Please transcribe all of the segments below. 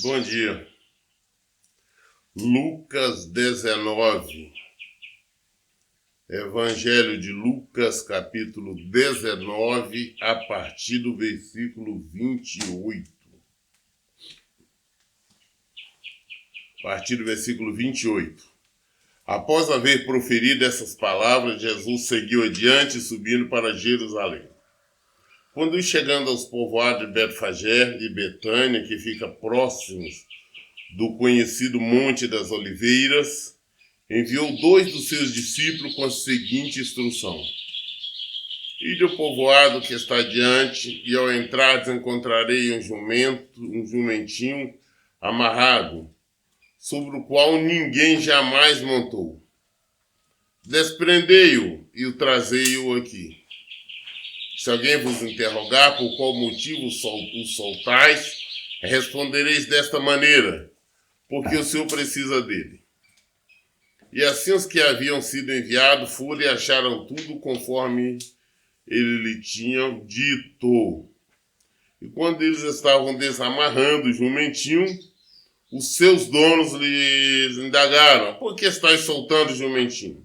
Bom dia. Lucas 19. Evangelho de Lucas, capítulo 19, a partir do versículo 28. A partir do versículo 28. Após haver proferido essas palavras, Jesus seguiu adiante, subindo para Jerusalém. Quando chegando aos povoados de Betfagé e Betânia, que fica próximos do conhecido Monte das Oliveiras, enviou 2 dos seus discípulos com a seguinte instrução: Ide ao povoado que está adiante, e ao entrar encontrarei um jumentinho amarrado, sobre o qual ninguém jamais montou. Desprendei-o e o trazei-o aqui. Se alguém vos interrogar por qual motivo o soltais, respondereis desta maneira: porque o Senhor precisa dele. E assim os que haviam sido enviados foram e acharam tudo conforme ele lhe tinha dito. E quando eles estavam desamarrando o jumentinho, os seus donos lhes indagaram: por que estáis soltando o jumentinho?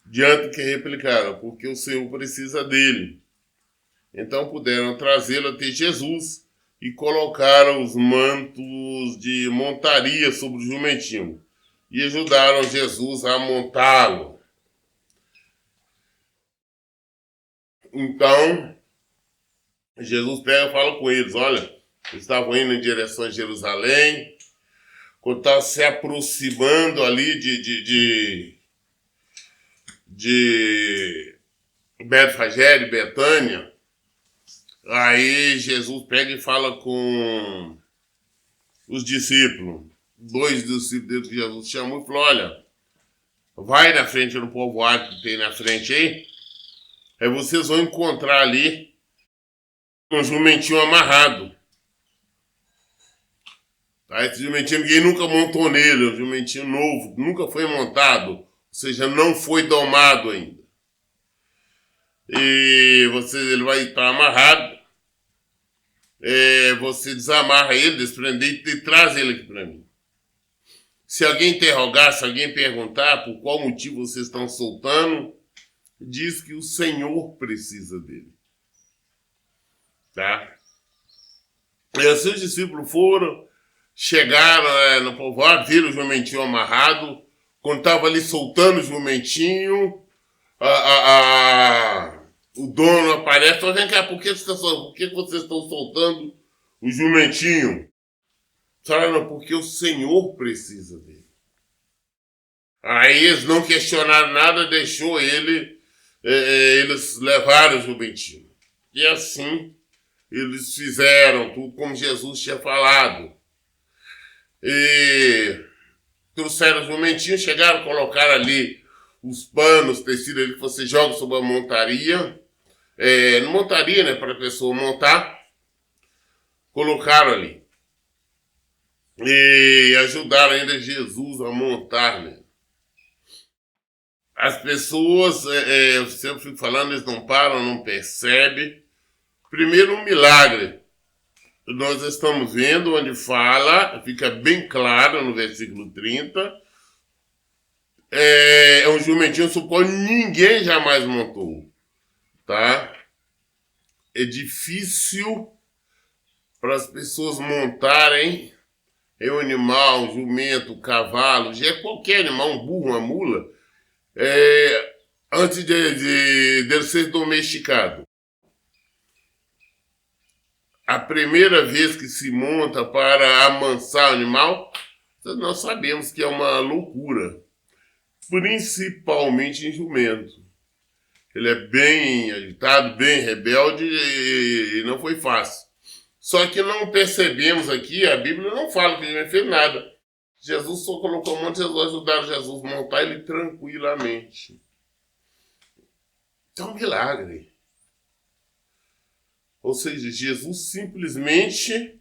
Diante que replicaram: porque o Senhor precisa dele. Então puderam trazê-lo até Jesus e colocaram os mantos de montaria sobre o jumentinho e ajudaram Jesus a montá-lo. Então, Jesus pega e fala com eles: olha, eles estavam indo em direção a Jerusalém, quando estava se aproximando ali de Betfagé, de Betânia. Aí Jesus pega e fala com os discípulos. 2 discípulos que Jesus chamou e falou: olha, vai na frente no povoado que tem na frente aí vocês vão encontrar ali um jumentinho amarrado. Tá? Esse jumentinho ninguém nunca montou nele, é um jumentinho novo, nunca foi montado, ou seja, não foi domado ainda. E ele vai estar amarrado, você desamarra ele, desprende e traz ele aqui para mim. Se alguém interrogar, se alguém perguntar por qual motivo vocês estão soltando, diz que o Senhor precisa dele. Tá? E os seus discípulos chegaram no povoado, viram o jumentinho amarrado. Quando estava ali soltando o jumentinho, o dono aparece e fala: vem cá, por que vocês estão soltando o jumentinho? Falaram: porque o Senhor precisa dele. Aí eles não questionaram nada, deixou eles levaram o jumentinho. E assim eles fizeram tudo como Jesus tinha falado. E trouxeram o jumentinho, chegaram, colocaram ali os panos, tecido ali que você joga sobre a montaria. Montaria, né, para a pessoa montar. Colocaram ali. E ajudaram ainda Jesus a montar, né? As pessoas, eu sempre fico falando, eles não param, não percebem. Primeiro, um milagre. Nós estamos vendo onde fala, fica bem claro no versículo 30, é um jumentinho suposto ninguém jamais montou. Tá? É difícil para as pessoas montarem um animal, um jumento, um cavalo, já é qualquer animal, um burro, uma mula, antes de ser domesticado. A primeira vez que se monta para amansar o animal, nós sabemos que é uma loucura, principalmente em jumento. Ele é bem agitado, bem rebelde e não foi fácil. Só que não percebemos aqui, a Bíblia não fala que ele não fez nada. Jesus só colocou um monte de Jesus, ajudaram Jesus a montar ele tranquilamente. É um milagre. Ou seja, Jesus simplesmente,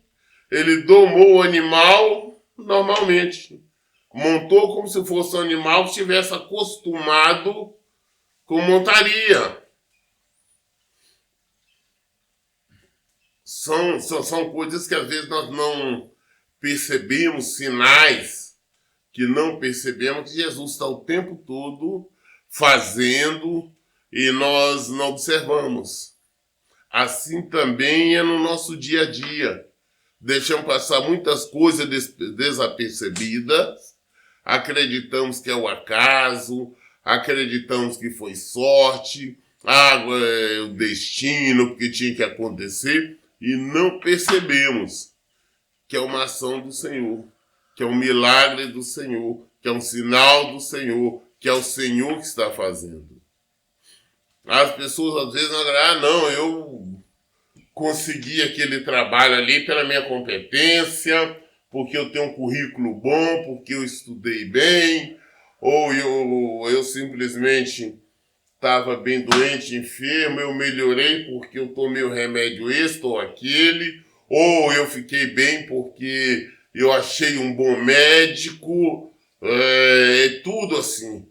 ele domou o animal normalmente. Montou como se fosse um animal que estivesse acostumado com montaria. São coisas que às vezes nós não percebemos sinais que não percebemos que Jesus está o tempo todo fazendo e nós não observamos. Assim também é no nosso dia a dia. Deixamos passar muitas coisas desapercebidas, acreditamos que é o acaso, acreditamos que foi sorte, é o destino, porque tinha que acontecer, e não percebemos que é uma ação do Senhor, que é um milagre do Senhor, que é um sinal do Senhor, que é o Senhor que está fazendo. As pessoas às vezes não, eu consegui aquele trabalho ali pela minha competência, porque eu tenho um currículo bom, porque eu estudei bem, ou eu simplesmente estava bem doente, enfermo, eu melhorei porque eu tomei o remédio este ou aquele, ou eu fiquei bem porque eu achei um bom médico, tudo assim.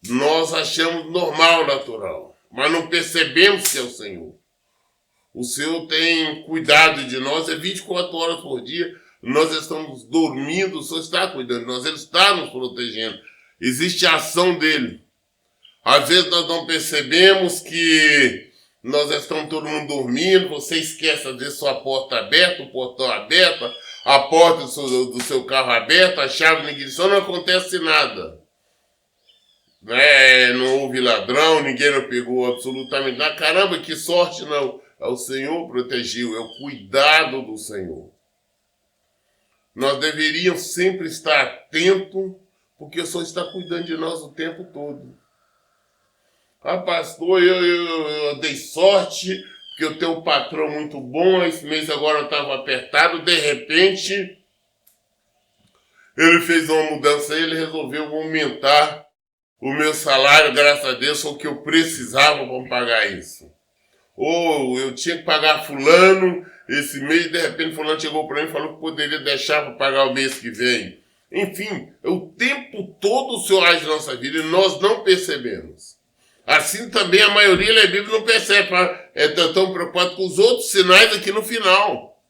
Nós achamos normal, natural, mas não percebemos que é o Senhor. O Senhor tem cuidado de nós, 24 horas por dia, nós estamos dormindo, o Senhor está cuidando de nós, Ele está nos protegendo. Existe a ação dEle. Às vezes nós não percebemos que nós estamos todo mundo dormindo, você esquece às vezes sua porta aberta, o portão aberto, a porta do seu carro aberta, a chave na ignição, não acontece nada. Não houve ladrão, ninguém não pegou absolutamente nada. Caramba, que sorte não. O Senhor protegeu, é o cuidado do Senhor. Nós deveríamos sempre estar atentos, porque o Senhor está cuidando de nós o tempo todo. Pastor, eu dei sorte, porque eu tenho um patrão muito bom, esse mês agora eu estava apertado, de repente, ele fez uma mudança, ele resolveu aumentar o meu salário, graças a Deus, foi o que eu precisava para pagar isso. Ou eu tinha que pagar fulano esse mês, de repente fulano chegou para mim e falou que poderia deixar para pagar o mês que vem. Enfim, o tempo todo o Senhor age na nossa vida e nós não percebemos. Assim também a maioria da Bíblia não percebe, tão preocupado com os outros sinais aqui no final.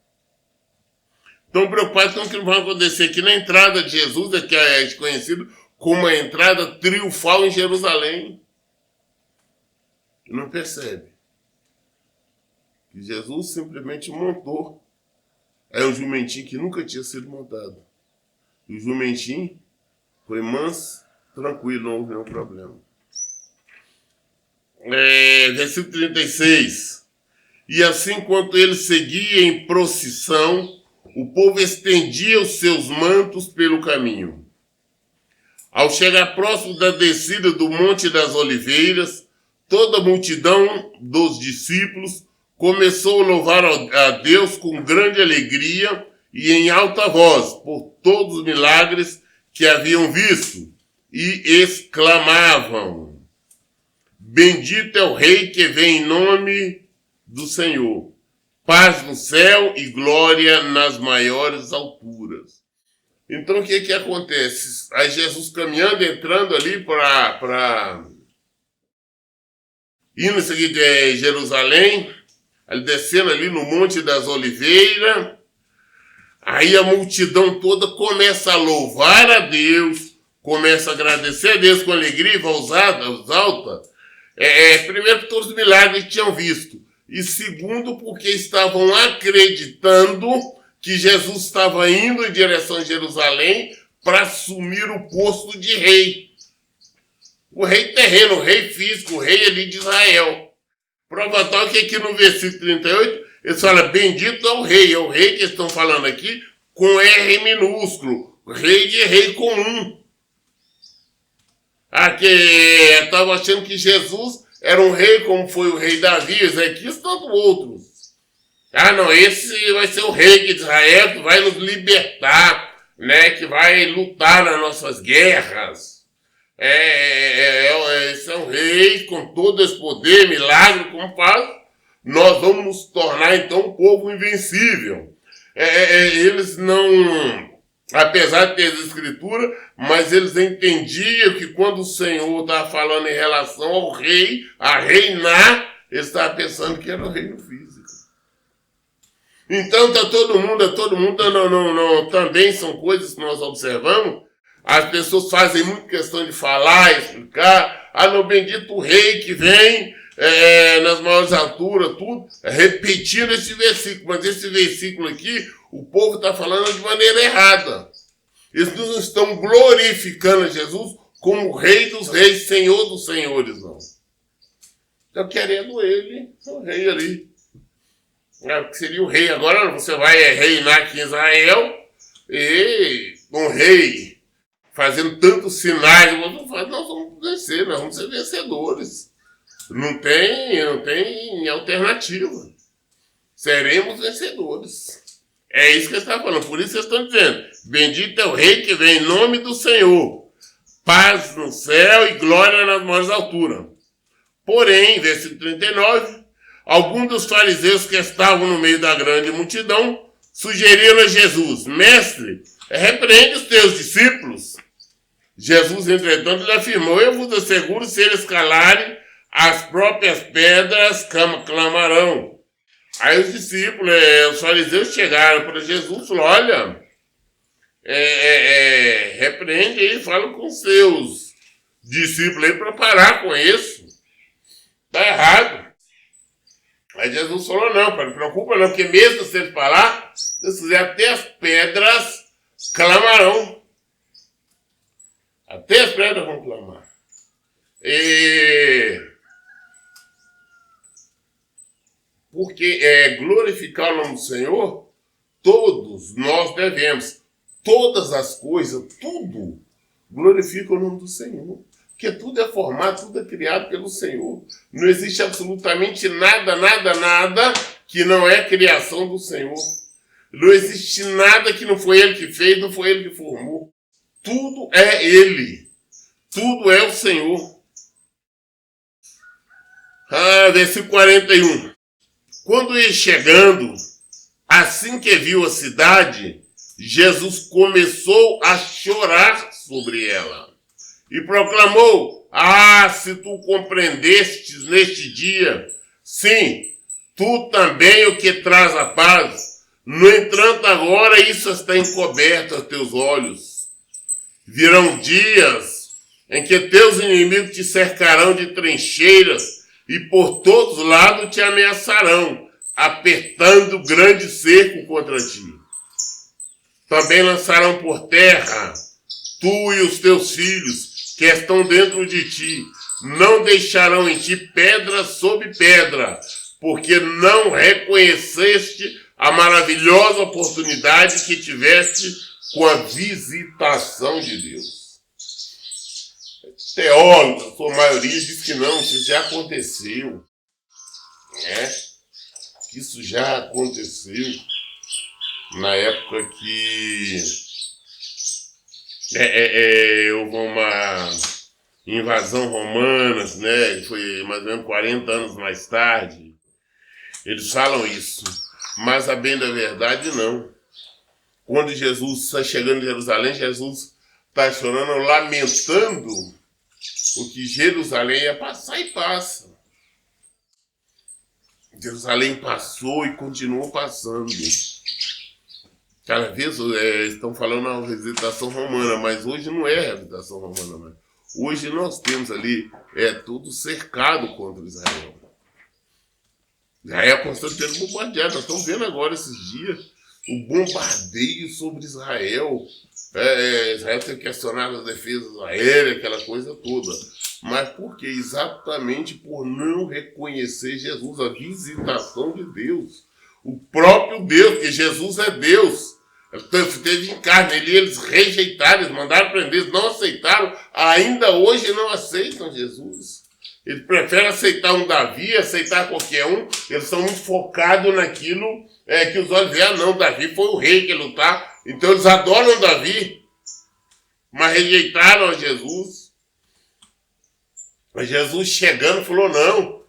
Tão preocupado com o que vai acontecer aqui na entrada de Jesus, que é conhecido como a entrada triunfal em Jerusalém. E não percebe que Jesus simplesmente montou. É um jumentinho que nunca tinha sido montado. E o jumentinho foi manso, tranquilo, não houve nenhum problema. Versículo 36. E assim, enquanto ele seguia em procissão, o povo estendia os seus mantos pelo caminho. Ao chegar próximo da descida do Monte das Oliveiras, toda a multidão dos discípulos começou a louvar a Deus com grande alegria e em alta voz por todos os milagres que haviam visto, e exclamavam: Bendito é o Rei que vem em nome do Senhor. Paz no céu e glória nas maiores alturas. Então o que acontece? Aí Jesus caminhando, entrando ali para indo seguir de Jerusalém, ele descendo ali no Monte das Oliveiras, aí a multidão toda começa a louvar a Deus, começa a agradecer a Deus com alegria e voz alta. Primeiro, por todos os milagres que tinham visto. E segundo, porque estavam acreditando que Jesus estava indo em direção a Jerusalém para assumir o posto de rei. O rei terreno, o rei físico, o rei ali de Israel. Prova tal que aqui no versículo 38, eles falam, bendito é o rei que estão falando aqui com R minúsculo, rei de rei comum. Aqui estava achando que Jesus era um rei como foi o rei Davi, Ezequias e tantos outros. Não, esse vai ser o rei de Israel que vai nos libertar, né, que vai lutar nas nossas guerras. Esse é um rei com todo esse poder, milagre, como faz. Nós vamos nos tornar, então, um povo invencível. Eles não, apesar de ter as escrituras, mas eles entendiam que quando o Senhor estava falando em relação ao rei, a reinar, ele estava pensando que era o reino físico. Então todo mundo não, também são coisas que nós observamos. As pessoas fazem muito questão de falar, explicar. No bendito rei que vem nas maiores alturas, tudo, repetindo esse versículo. Mas esse versículo aqui, o povo está falando de maneira errada. Eles não estão glorificando Jesus como Rei dos Reis, Senhor dos Senhores, não. Estão querendo ele, o rei ali. Que seria o rei. Agora você vai reinar aqui em Israel e um rei fazendo tantos sinais. Nós vamos vencer, nós vamos ser vencedores. Não tem alternativa. Seremos vencedores. É isso que ele está falando. Por isso eles estão dizendo: bendito é o rei que vem em nome do Senhor. Paz no céu e glória nas maiores alturas. Porém, versículo 39, alguns dos fariseus que estavam no meio da grande multidão sugeriram a Jesus: mestre, repreende os teus discípulos. Jesus, entretanto, lhe afirmou: eu vos asseguro, se eles calarem, as próprias pedras clamarão. Aí os discípulos, os fariseus chegaram para Jesus e falaram: olha, repreende aí, fala com os seus discípulos aí para parar com isso. Está errado. Aí Jesus falou: não, não preocupa não, porque mesmo se ele falar, se fizer, até as pedras clamarão. Até as pedras vão clamar. Porque glorificar o nome do Senhor, todos nós devemos. Todas as coisas, tudo, glorifica o nome do Senhor. Porque tudo é formado, tudo é criado pelo Senhor. Não existe absolutamente nada que não é criação do Senhor. Não existe nada que não foi Ele que fez, não foi Ele que formou. Tudo é Ele. Tudo é o Senhor. Versículo 41. Quando ia chegando, assim que viu a cidade, Jesus começou a chorar sobre ela e proclamou: se tu compreendestes neste dia, sim, tu também o que traz a paz. No entanto, agora isso está encoberto aos teus olhos. Virão dias em que teus inimigos te cercarão de trincheiras e por todos os lados te ameaçarão, apertando grande cerco contra ti. Também lançarão por terra tu e os teus filhos que estão dentro de ti. Não deixarão em ti pedra sobre pedra, porque não reconheceste a maravilhosa oportunidade que tiveste com a visitação de Deus. Teólogos, a sua maioria, diz que não, isso já aconteceu. Isso já aconteceu na época que houve uma invasão romana, né? Foi mais ou menos 40 anos mais tarde. Eles falam isso, mas a bem da verdade não. Quando Jesus está chegando em Jerusalém, Jesus está chorando, lamentando o que Jerusalém ia passar e passa. Jerusalém passou e continuou passando. Cada vez estão falando a visitação romana, mas hoje não é a visitação romana mais. Hoje nós temos ali tudo cercado contra Israel. Israel constantemente bombardeado. Nós estamos vendo agora esses dias o bombardeio sobre Israel. Israel tem questionado as defesas aéreas, aquela coisa toda. Mas por quê? Exatamente por não reconhecer Jesus, a visitação de Deus. O próprio Deus, porque Jesus é Deus. Teve em carne, eles rejeitaram, eles mandaram prender, eles não aceitaram, ainda hoje não aceitam Jesus. Eles preferem aceitar um Davi, aceitar qualquer um, eles são muito focados naquilo que os olhos veem. Não, Davi foi o rei que lutar, então eles adoram Davi, mas rejeitaram a Jesus. Mas Jesus chegando falou: não,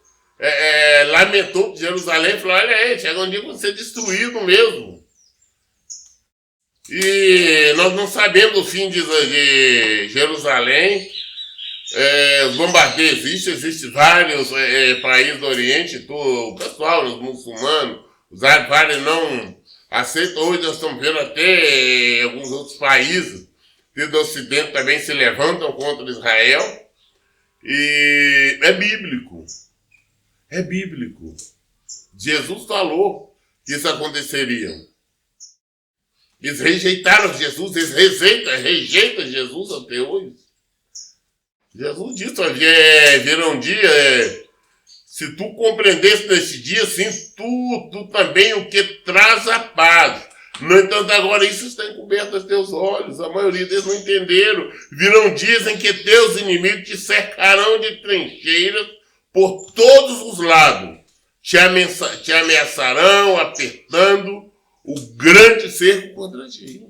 lamentou que Jerusalém, falou: olha aí, chega um dia que você ser destruído mesmo. E nós não sabemos o fim de Jerusalém. Os bombardeios existem vários países do Oriente, o pessoal, os muçulmanos, Os árabes não aceitam. Hoje nós estamos vendo até alguns outros países do Ocidente também se levantam contra Israel. E é bíblico. É bíblico. Jesus falou que isso aconteceria. Eles rejeitaram Jesus, eles rejeitam Jesus até hoje. Jesus disse, virá um dia, se tu compreendesse nesse dia, sim, tu também o que traz a paz. No entanto, agora isso está encoberto aos teus olhos. A maioria deles não entenderam. Virão dias em que teus inimigos te cercarão de trincheiras por todos os lados. Te ameaçarão, apertando o grande cerco contra ti.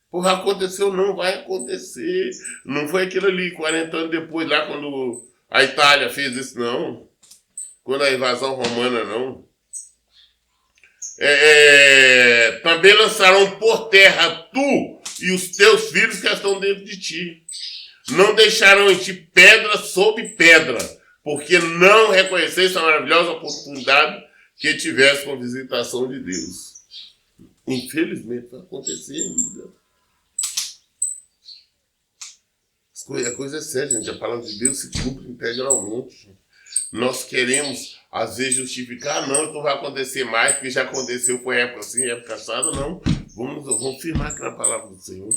Porra, aconteceu, não vai acontecer. Não foi aquilo ali, 40 anos depois, lá quando a Itália fez isso, não. Quando a invasão romana, não. Também lançarão por terra tu e os teus filhos que estão dentro de ti. Não deixarão em ti pedra sobre pedra, porque não reconheceis a maravilhosa oportunidade que tivesse com a visitação de Deus. Infelizmente vai acontecer ainda. A coisa é séria, gente. A palavra de Deus se cumpre integralmente. Nós queremos, às vezes, justificar, não vai acontecer mais, porque já aconteceu, foi época assim, época passada, não. Vamos firmar aqui na palavra do Senhor.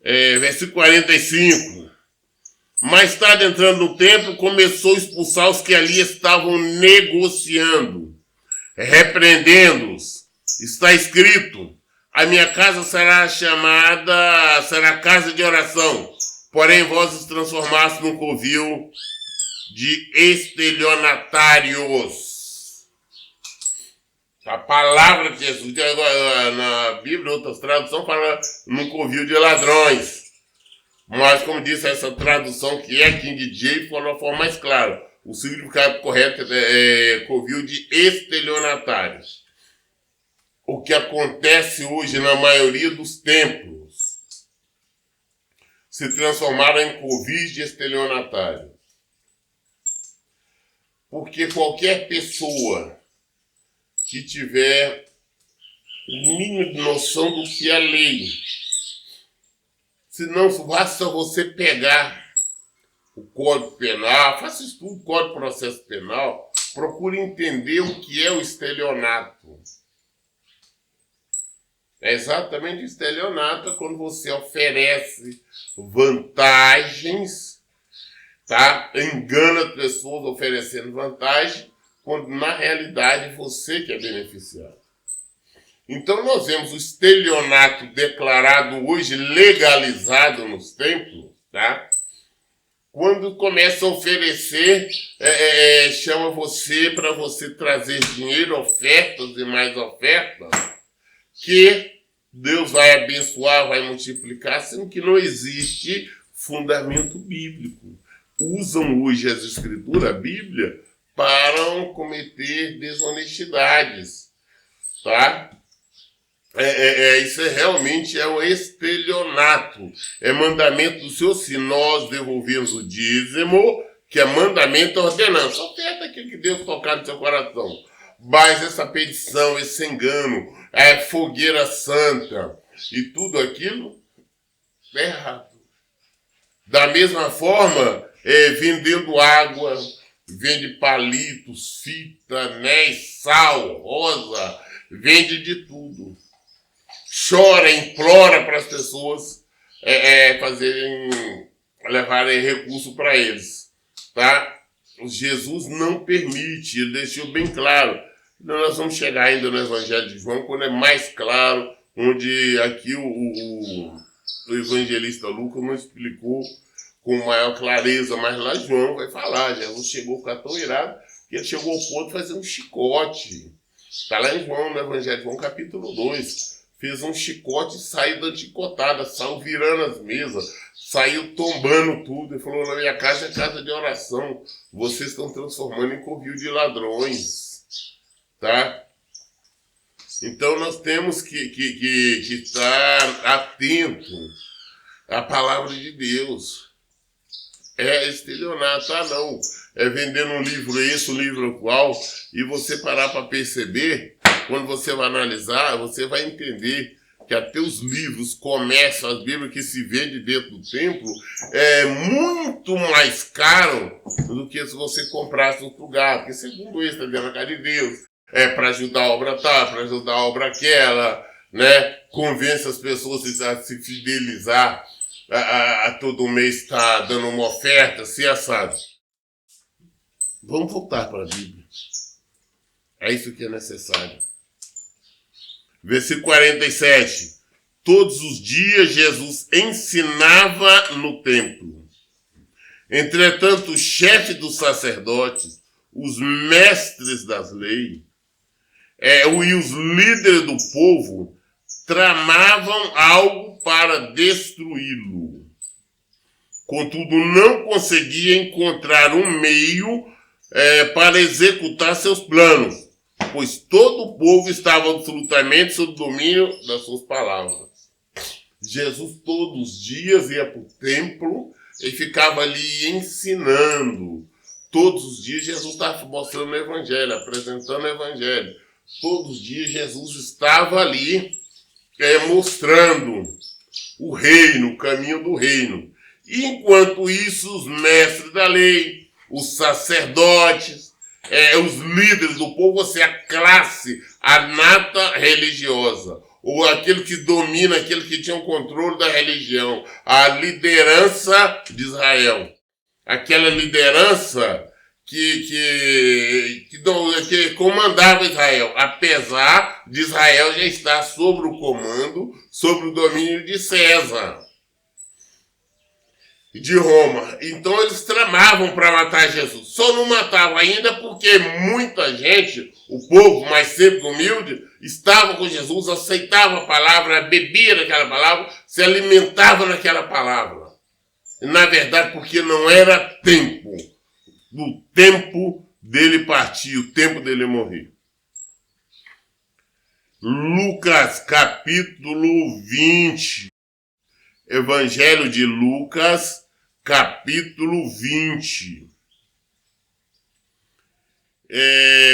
Versículo 45. Mais tarde, entrando no templo, começou a expulsar os que ali estavam negociando, repreendendo-os. Está escrito, a minha casa será casa de oração, porém vós os transformaste num covil de estelionatários. A palavra de Jesus, na Bíblia, outras traduções, fala num covil de ladrões. Mas, como disse essa tradução, que é King James, falou de uma forma mais clara. O significado correto é covil de estelionatários. O que acontece hoje na maioria dos templos se transformaram em covis de estelionatários. Porque qualquer pessoa que tiver o mínimo de noção do que é lei, se não basta você pegar o Código Penal, faça estudo do Código de Processo Penal, procure entender o que é o estelionato. É exatamente o estelionato, é quando você oferece vantagens, tá? Engana as pessoas oferecendo vantagem, quando na realidade você que é beneficiado. Então nós vemos o estelionato declarado hoje, legalizado nos templos, tá? Quando começa a oferecer, chama você para você trazer dinheiro, ofertas e mais ofertas, que Deus vai abençoar, vai multiplicar, sendo que não existe fundamento bíblico. Usam hoje as escrituras, a Bíblia, para cometer desonestidades, tá? Isso realmente é o estelionato. É mandamento do Senhor, se nós devolvermos o dízimo, que é mandamento ordenança. Oferta aquilo que Deus tocar no seu coração. Mas essa petição, esse engano, a fogueira santa e tudo aquilo é errado. Da mesma forma, vendendo água, vende palitos, fita, anéis, sal, rosa, vende de tudo. Chora, implora para as pessoas levarem recurso para eles, tá? Jesus não permite, ele deixou bem claro. Nós vamos chegar ainda no Evangelho de João, quando é mais claro, onde aqui o evangelista Lucas não explicou com maior clareza, mas lá João vai falar, Jesus chegou a ficar tão irado que ele chegou ao ponto de fazer um chicote. Está lá em João, no Evangelho de João, capítulo 2. Fez um chicote e saiu dando chicotada, saiu virando as mesas, saiu tombando tudo. Ele falou, na minha casa é casa de oração, vocês estão transformando em covil de ladrões, tá? Então nós temos que estar atento à palavra de Deus. É estelionato, não. vendendo um livro esse, um livro qual, e você parar para perceber, quando você vai analisar, você vai entender que até os livros, comércio, as Bíblias que se vende dentro do templo, é muito mais caro do que se você comprasse em outro lugar. Porque segundo isso, está dentro da casa de Deus. É para ajudar a obra tal, para ajudar a obra aquela, né? Convence as pessoas a se fidelizar, a todo mês estar dando uma oferta, se assado. Vamos voltar para a Bíblia. É isso que é necessário. Versículo 47. Todos os dias Jesus ensinava no templo. Entretanto, o chefe dos sacerdotes, os mestres das leis, e os líderes do povo tramavam algo para destruí-lo. Contudo, não conseguia encontrar um meio para executar seus planos, pois todo o povo estava absolutamente sob o domínio das suas palavras. Jesus todos os dias ia para o templo e ficava ali ensinando. Todos os dias Jesus estava mostrando o Evangelho, apresentando o Evangelho. Todos os dias Jesus estava ali mostrando o reino, o caminho do reino. E enquanto isso, os mestres da lei, os sacerdotes, os líderes do povo, ou seja, a classe, a nata religiosa, ou aquele que domina, aquele que tinha o controle da religião, a liderança de Israel. Aquela liderança que comandava Israel, apesar de Israel já estar sob o comando, sob o domínio de César, de Roma. Então eles tramavam para matar Jesus. Só não matavam ainda porque muita gente, o povo mais sempre humilde, estava com Jesus, aceitava a palavra, bebia daquela palavra, se alimentava naquela palavra. E, na verdade, porque não era tempo. Do tempo dele partir, o tempo dele morrer. Lucas, capítulo 20. Evangelho de Lucas, capítulo 20.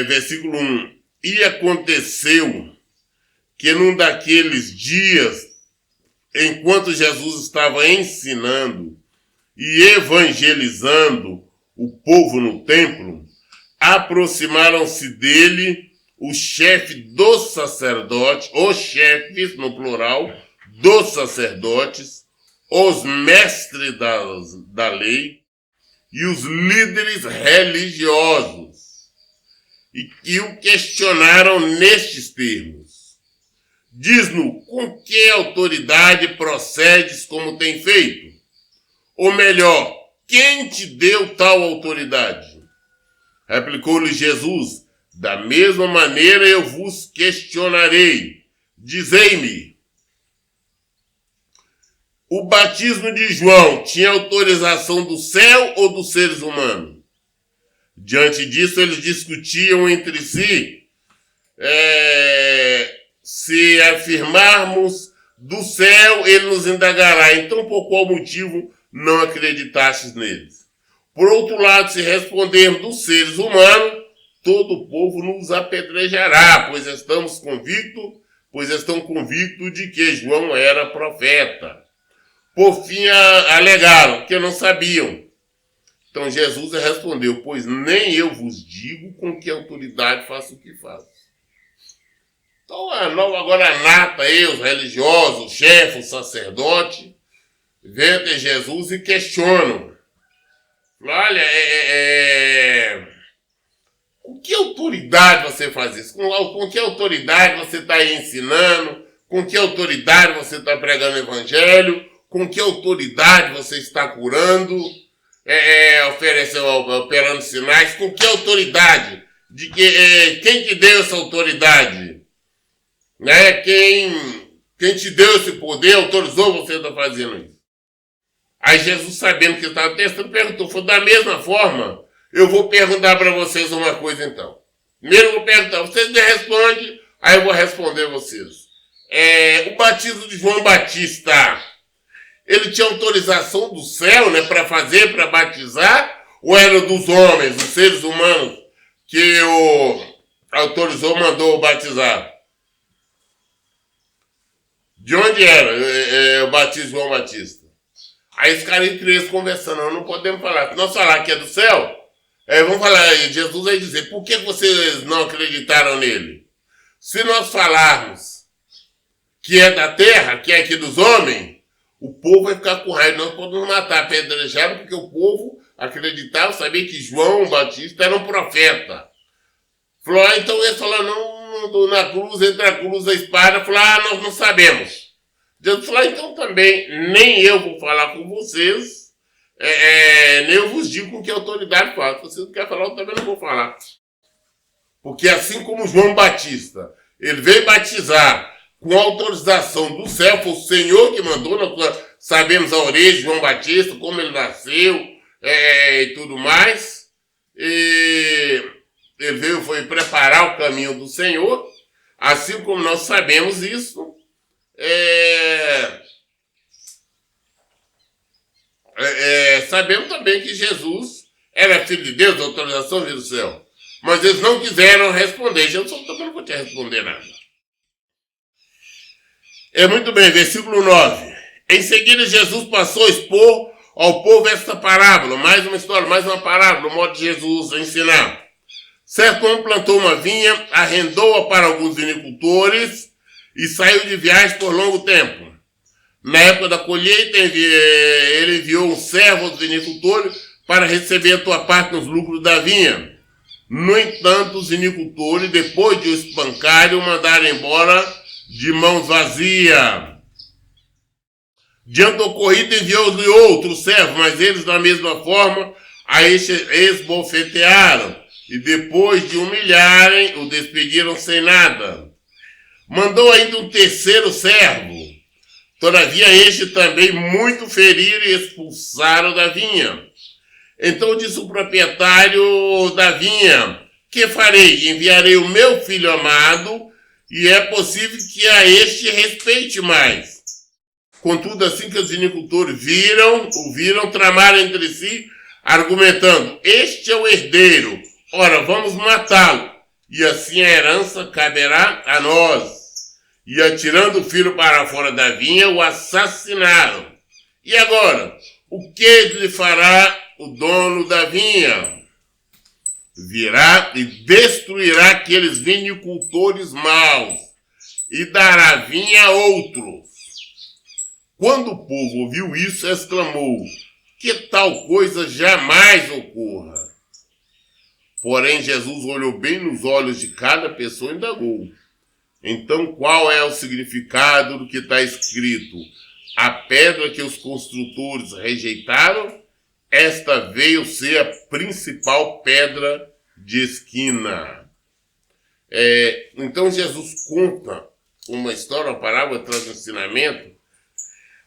Versículo 1. E aconteceu que num daqueles dias, enquanto Jesus estava ensinando e evangelizando o povo no templo, aproximaram-se dele os chefes dos sacerdotes, os chefes, no plural, dos sacerdotes, os mestres da lei e os líderes religiosos, e o questionaram nestes termos: diz-nos com que autoridade procedes como tem feito? Ou melhor, quem te deu tal autoridade? Replicou-lhe Jesus: da mesma maneira eu vos questionarei. Dizei-me, o batismo de João tinha autorização do céu ou dos seres humanos? Diante disso, eles discutiam entre si, se afirmarmos do céu, ele nos indagará. Então, por qual motivo não acreditastes neles? Por outro lado, se respondermos dos seres humanos, todo o povo nos apedrejará, pois estão convictos de que João era profeta. Por fim, alegaram que não sabiam. Então Jesus respondeu: pois nem eu vos digo com que autoridade faço o que faço. Então agora a nata, os religiosos, o chefe, o sacerdote, vêm até Jesus e questionam. Olha, com que autoridade você faz isso? Com que autoridade você está aí ensinando? Com que autoridade você está pregando o evangelho? Com que autoridade você está curando? Operando sinais? Com que autoridade? Quem te deu essa autoridade? Né? Quem te deu esse poder autorizou você a estar fazendo isso? Aí Jesus, sabendo que estava testando, perguntou: foi da mesma forma? Eu vou perguntar para vocês uma coisa então. Primeiro eu vou perguntar, vocês me respondem, aí eu vou responder vocês. O batismo de João Batista, ele tinha autorização do céu, né, para batizar? Ou era dos homens, dos seres humanos, que o autorizou, mandou batizar? De onde era o batismo de João Batista? Aí os caras entre eles conversando, não podemos falar. Se nós falar que é do céu, vamos falar, Jesus vai dizer, por que vocês não acreditaram nele? Se nós falarmos que é da terra, que é aqui dos homens, o povo vai ficar com raiva, nós podemos matar apedrejado, porque o povo acreditava, sabia que João Batista era um profeta. Falou, então eles falaram, não, na cruz, entre a cruz e a espada, falaram, nós não sabemos. Jesus falou, então também, nem eu vou falar com vocês, nem eu vos digo com que autoridade falo. Se vocês não querem falar, eu também não vou falar. Porque assim como João Batista, ele veio batizar com autorização do céu, foi o Senhor que mandou, nós sabemos a origem de João Batista, como ele nasceu e tudo mais. E ele veio, foi preparar o caminho do Senhor, assim como nós sabemos isso, sabemos também que Jesus era filho de Deus, a autorização veio do céu. Mas eles não quiseram responder. Jesus também não vou te responder nada. Muito bem, versículo 9. Em seguida, Jesus passou a expor ao povo esta parábola. Mais uma história, mais uma parábola, o modo de Jesus ensinar. Certo homem plantou uma vinha, arrendou-a para alguns vinicultores e saiu de viagem por longo tempo. Na época da colheita, ele enviou um servo aos vinicultores para receber a tua parte nos lucros da vinha. No entanto, os vinicultores, depois de o espancarem, o mandaram embora de mãos vazias. Diante do ocorrido, enviou-lhe outro servo, mas eles, da mesma forma, a esbofetearam e, depois de humilharem, o despediram sem nada. Mandou ainda um terceiro servo. Todavia, este também muito feriram e expulsaram da vinha. Então disse o proprietário da vinha, que farei? Enviarei o meu filho amado, e é possível que a este respeite mais. Contudo, assim que os vinicultores o viram, tramaram entre si, argumentando, este é o herdeiro, ora, vamos matá-lo, e assim a herança caberá a nós. E atirando o filho para fora da vinha, o assassinaram. E agora, o que lhe fará o dono da vinha? Virá e destruirá aqueles vinicultores maus e dará vinha a outros. Quando o povo ouviu isso, exclamou, que tal coisa jamais ocorra. Porém, Jesus olhou bem nos olhos de cada pessoa e indagou. Então, qual é o significado do que está escrito? A pedra que os construtores rejeitaram, esta veio ser a principal pedra de esquina. Então Jesus conta uma história, uma parábola, traz um ensinamento.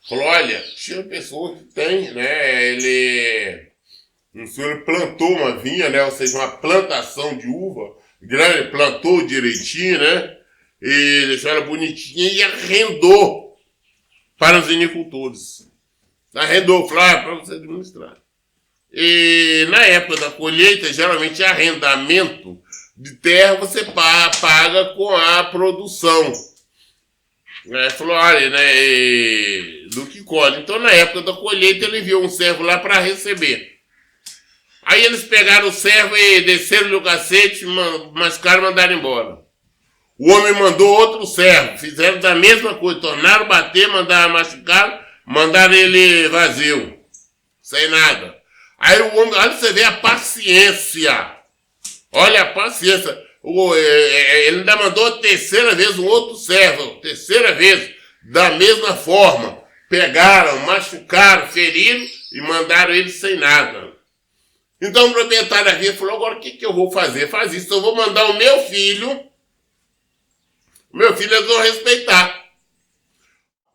Falou, olha, tinha pessoa que tem, o senhor plantou uma vinha, ou seja, uma plantação de uva, grande, plantou direitinho, e deixou ela bonitinha e arrendou para os vinicultores. Arrendou, falou, para você administrar. E na época da colheita, geralmente arrendamento de terra você paga com a produção. Falou, olha, do que colhe. Então na época da colheita ele enviou um servo lá para receber. Aí eles pegaram o servo e desceram-lhe o cacete, mascaram e mandaram embora. O homem mandou outro servo, fizeram da mesma coisa, tornaram bater, mandaram machucar, mandaram ele vazio, sem nada. Aí o homem, olha, você vê a paciência. Olha a paciência. Ele ainda mandou a terceira vez um outro servo, terceira vez, da mesma forma. Pegaram, machucaram, feriram e mandaram ele sem nada. Então o proprietário da vinha falou, agora o que eu vou fazer? Faz isso, eu vou mandar o meu filho eles vão respeitar.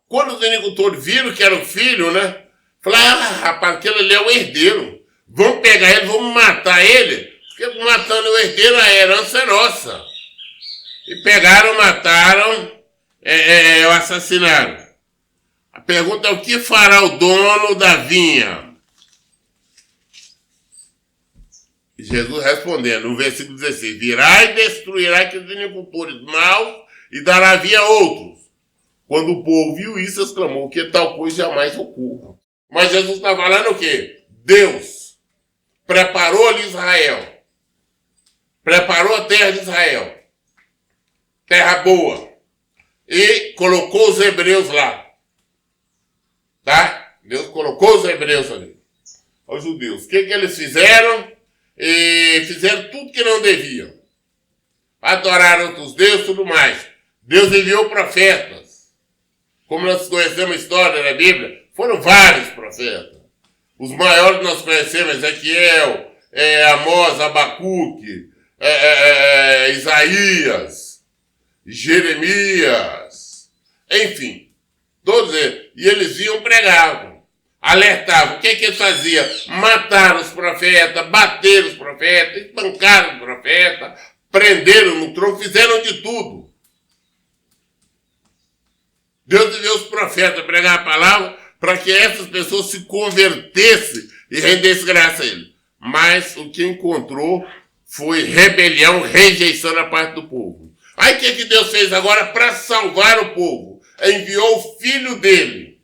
Quando os vinicultores viram que era o filho, falaram, rapaz, aquele ali é o herdeiro. Vamos pegar ele, vamos matar ele, porque matando o herdeiro a herança é nossa. E pegaram, mataram, o assassinaram. A pergunta é, o que fará o dono da vinha? Jesus respondendo, no versículo 16, virá e destruirá aqueles agricultores maus e dará via a outros. Quando o povo viu isso, exclamou que tal coisa jamais ocorra. Mas Jesus está falando o quê? Deus preparou ali Israel. Preparou a terra de Israel. Terra boa. E colocou os hebreus lá. Tá? Deus colocou os hebreus ali. Os judeus. O que eles fizeram? Fizeram tudo que não deviam. Adoraram outros deuses e tudo mais. Deus enviou profetas. Como nós conhecemos a história da Bíblia, foram vários profetas. Os maiores nós conhecemos, Ezequiel, Amós, Abacuque, Isaías, Jeremias, enfim, todos eles. E eles iam pregavam, alertavam. O que eles faziam? Mataram os profetas, bateram os profetas, espancaram os profetas, prenderam no tronco, fizeram de tudo. Deus enviou os profetas a pregar a palavra para que essas pessoas se convertessem e rendessem graça a ele. Mas o que encontrou foi rebelião, rejeição da parte do povo. Aí o que Deus fez agora para salvar o povo? Enviou o filho dele,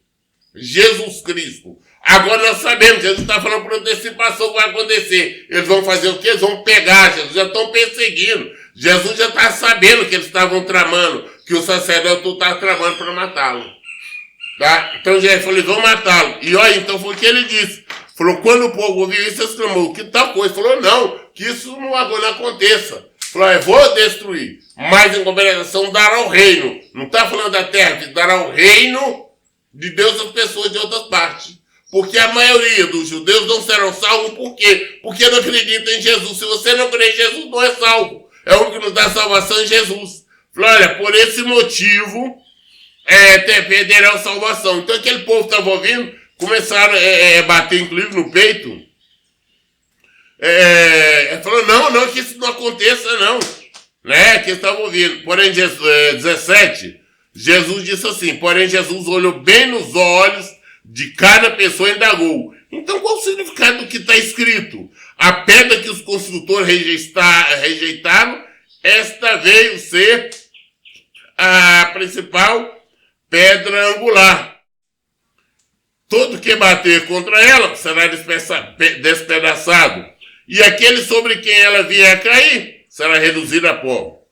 Jesus Cristo. Agora nós sabemos, Jesus está falando por antecipação o que vai acontecer. Eles vão fazer o quê? Eles vão pegar Jesus, já estão perseguindo. Jesus já está sabendo que eles estavam tramando, que o sacerdote estava tramando para matá-lo. Tá? Então Jesus falou, eles vão matá-lo. E olha, então foi o que ele disse. Falou, quando o povo ouviu isso, exclamou, que tal coisa? Falou, não, que isso não agora não aconteça. Falou, eu vou destruir. Mas em compensação dará o reino. Não está falando da terra, que dará o reino de Deus às pessoas de outras partes. Porque a maioria dos judeus não serão salvos, por quê? Porque não acreditam em Jesus. Se você não crê em Jesus, não é salvo. É o que nos dá salvação em Jesus. Falou, olha, por esse motivo, perderão a salvação. Então aquele povo que estava ouvindo, começaram a bater, inclusive, no peito. Falou, não, que isso não aconteça, não. Né? Que eles estavam ouvindo. Porém, 17, Jesus disse assim, porém Jesus olhou bem nos olhos de cada pessoa e indagou. Então qual o significado do que está escrito? A pedra que os construtores rejeitaram, esta veio ser a principal pedra angular. Todo que bater contra ela será despedaçado, e aquele sobre quem ela vier a cair será reduzido a pó.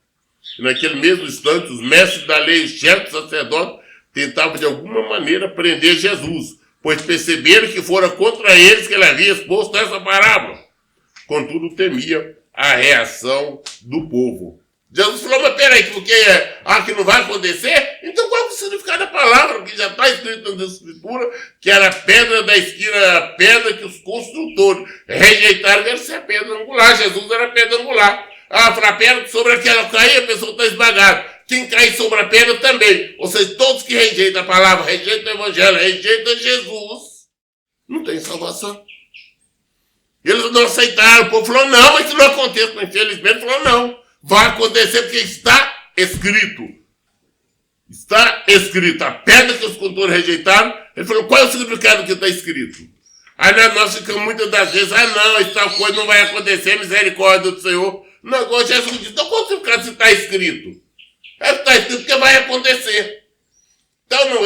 E naquele mesmo instante, os mestres da lei, os chefes dos sacerdotes, tentavam de alguma maneira prender Jesus, pois perceberam que fora contra eles que ele havia exposto essa parábola. Contudo, temia a reação do povo. Jesus falou, mas peraí, porque que não vai acontecer? Então qual é o significado da palavra? Porque já está escrito na Escritura que era a pedra da esquina, a pedra que os construtores rejeitaram, deve ser a pedra angular. Jesus era a pedra angular. A pedra sobre aquela cair, a pessoa está esmagada. Quem cai sobre a pedra também. Ou seja, todos que rejeitam a palavra, rejeitam o evangelho, rejeitam Jesus, não tem salvação. Eles não aceitaram. O povo falou, não, mas isso não acontece. Infelizmente, falou, não. Vai acontecer porque está escrito. Está escrito. A pedra que os construtores rejeitaram, ele falou, qual é o significado que está escrito? Aí nós ficamos muitas das vezes, não, essa coisa não vai acontecer, misericórdia do Senhor. Não, agora Jesus diz, então qual é o significado se está escrito? Está escrito porque vai acontecer. Então,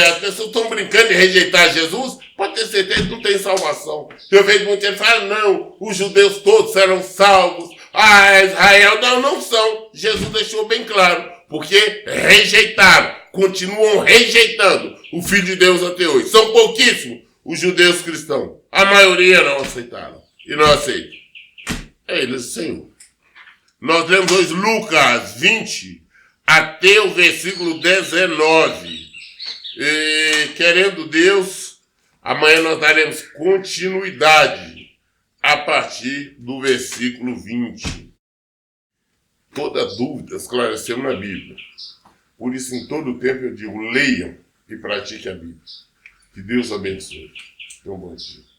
as pessoas estão brincando de rejeitar Jesus, pode ter certeza que não tem salvação. Eu vejo muita gente falar, não, os judeus todos serão salvos, Israel não são. Jesus deixou bem claro, porque rejeitaram, continuam rejeitando o Filho de Deus até hoje. São pouquíssimos os judeus cristãos. A maioria não aceitaram e não aceitam. Eles, Senhor. Nós lemos hoje Lucas 20 até o versículo 19. E, querendo Deus, amanhã nós daremos continuidade a partir do versículo 20. Toda dúvida esclarecemos na Bíblia. Por isso, em todo tempo eu digo, leiam e pratiquem a Bíblia. Que Deus abençoe. Tenham um bom dia.